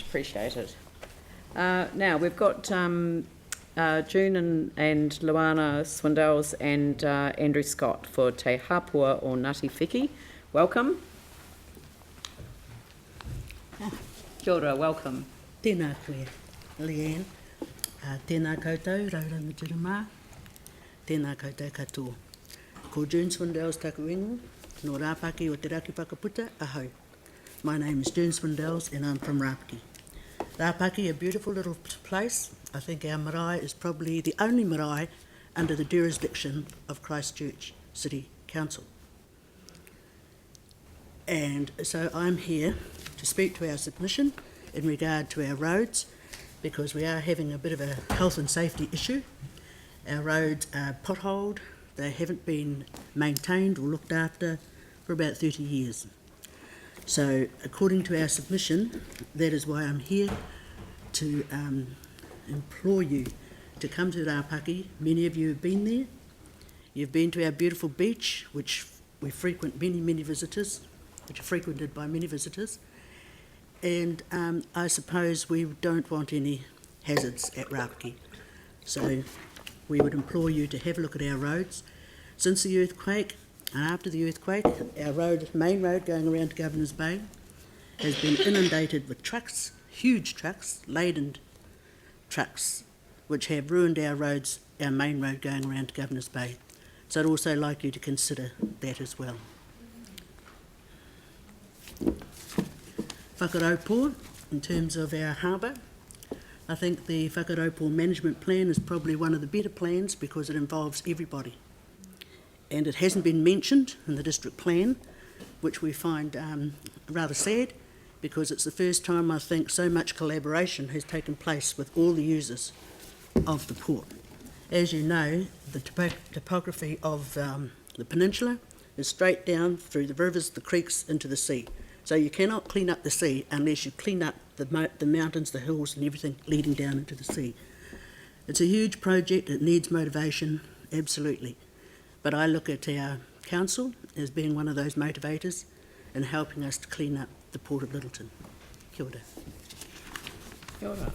Appreciate it. Now, we've got June and Luana Swindells and Andrew Scott for Te Hapua o Ngati Wheke. Welcome. Kia ora, welcome. Tēnā koe, Leanne. Tēnā koutou, rauranga tirama. Tēnā koutou katoa. Ko June Swindells taku ingo, no Rāpaki o Te Raki Whakaputa, ahau. My name is June Swindells and I'm from Rāpaki. Rāpaki, a beautiful little place. I think our marae is probably the only marae under the jurisdiction of Christchurch City Council. And so I'm here to speak to our submission in regard to our roads, because we are having a bit of a health and safety issue. Our roads are potholed, they haven't been maintained or looked after for about 30 years. So according to our submission, that is why I'm here to implore you to come to Rāpaki. Many of you have been there. You've been to our beautiful beach, which we frequent many visitors, which are frequented by many visitors. And I suppose we don't want any hazards at Rāpaki. So we would implore you to have a look at our roads. Since the earthquake and after the earthquake, our main road going around to Governor's Bay has been inundated with trucks, huge trucks, laden trucks, which have ruined our roads, our main road going around to Governor's Bay. So I'd also like you to consider that as well. Whakaraupo, in terms of our harbour, I think the Whakaraupo management plan is probably one of the better plans because it involves everybody. And it hasn't been mentioned in the district plan, which we find rather sad, because it's the first time I think so much collaboration has taken place with all the users of the port. As you know, the topography of the peninsula is straight down through the rivers, the creeks, into the sea. So you cannot clean up the sea unless you clean up the mountains, the hills and everything leading down into the sea. It's a huge project, it needs motivation, absolutely. But I look at our council as being one of those motivators in helping us to clean up the Port of Lyttelton. Kia ora. Kia ora.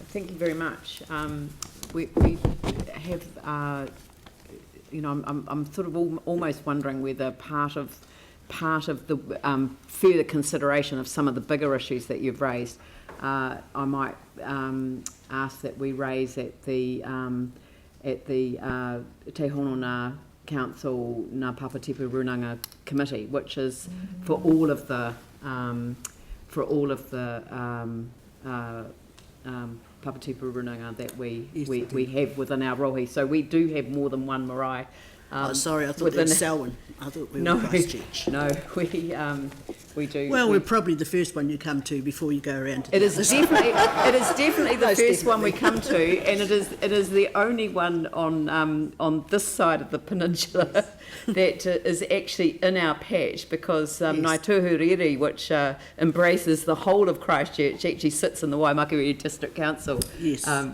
Thank you very much. We have, I'm sort of almost wondering whether part of the further consideration of some of the bigger issues that you've raised, I might ask that we raise at the Te Honona Council Ngā Papatipu Runanga Committee, which is for all of the Papatipu Runanga that we have within our rohi. So we do have more than one marae. Sorry, I thought it was Selwyn. I thought we were Christchurch. No, we do. Well, we're probably the first one you come to before you go around to it is definitely the first one we come to, and it is the only one on this side of the peninsula that is actually in our patch, because Ngāi Tuhuriri, which embraces the whole of Christchurch, actually sits in the Waimakere District Council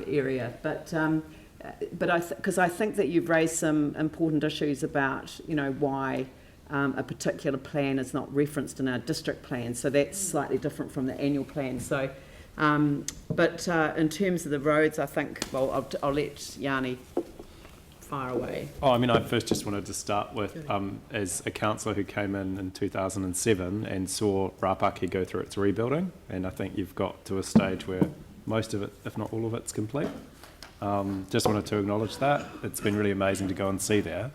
area. But I think that you've raised some important issues about, why a particular plan is not referenced in our district plan. So that's slightly different from the annual plan. So, but in terms of the roads, I think, well, I'll let Yanni fire away. I first just wanted to start with, as a councillor who came in 2007 and saw Rāpaki go through its rebuilding, and I think you've got to a stage where most of it, if not all of it's complete. Just wanted to acknowledge that. It's been really amazing to go and see there.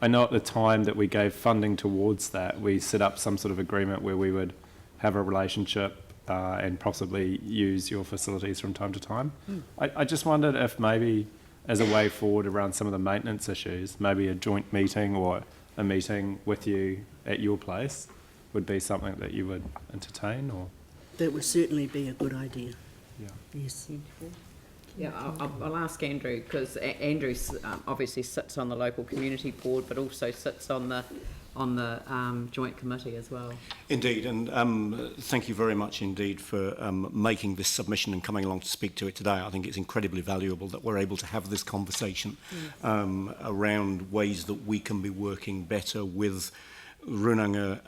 I know at the time that we gave funding towards that, we set up some sort of agreement where we would have a relationship and possibly use your facilities from time to time. I just wondered if maybe as a way forward around some of the maintenance issues, maybe a joint meeting or a meeting with you at your place would be something that you would entertain, or? That would certainly be a good idea. Yeah. Yes. Yeah, I'll ask Andrew, because Andrew obviously sits on the local community board, but also sits on the joint committee as well. Indeed, and thank you very much indeed for making this submission and coming along to speak to it today. I think it's incredibly valuable that we're able to have this conversation around ways that we can be working better with runanga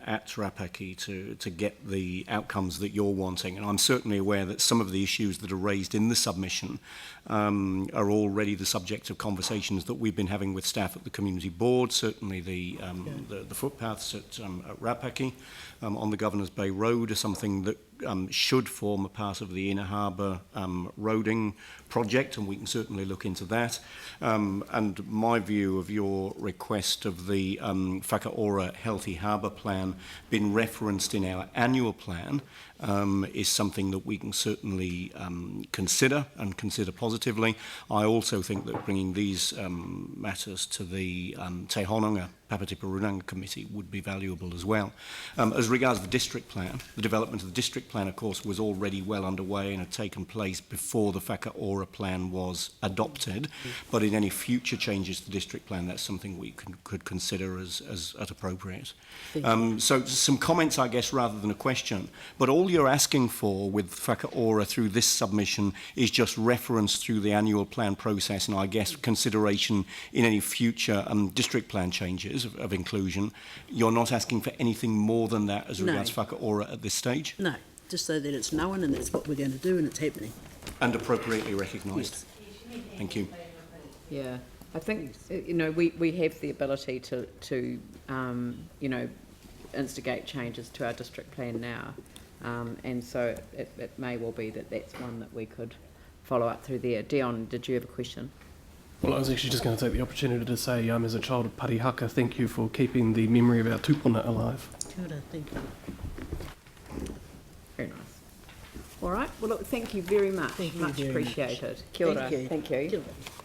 at Rapaki to get the outcomes that you're wanting. And I'm certainly aware that some of the issues that are raised in the submission are already the subject of conversations that we've been having with staff at the community board, certainly the footpaths at Rapaki on the Governor's Bay Road are something that should form a part of the Inner Harbour roading project, and we can certainly look into that. And my view of your request of the Whakaora Healthy Harbour Plan being referenced in our annual plan is something that we can certainly consider and consider positively. I also think that bringing these matters to the Te Hononga Papatipa Runanga Committee would be valuable as well. As regards the district plan, the development of the district plan, of course, was already well underway and had taken place before the Whakaora plan was adopted. But in any future changes to the district plan, that's something we could consider as appropriate. So some comments, I guess, rather than a question. But all you're asking for with Whakaora through this submission is just reference through the annual plan process and, I guess, consideration in any future district plan changes of inclusion. You're not asking for anything more than that as regards Whakaora at this stage? No, just so that it's known and that's what we're going to do and it's happening. And appropriately recognised. Yes. Thank you. Yeah, I think, you know, we have the ability to you know, instigate changes to our district plan now. And so it may well be that that's one that we could follow up through there. Dion, did you have a question? Well, I was actually just going to take the opportunity to say, as a child of Parihaka, thank you for keeping the memory of our tupuna alive. Kia ora, thank you. Very nice. All right, well, look, thank you very much. Thank you much very appreciated. much. Kia ora. Thank you. Thank you. Kia ora.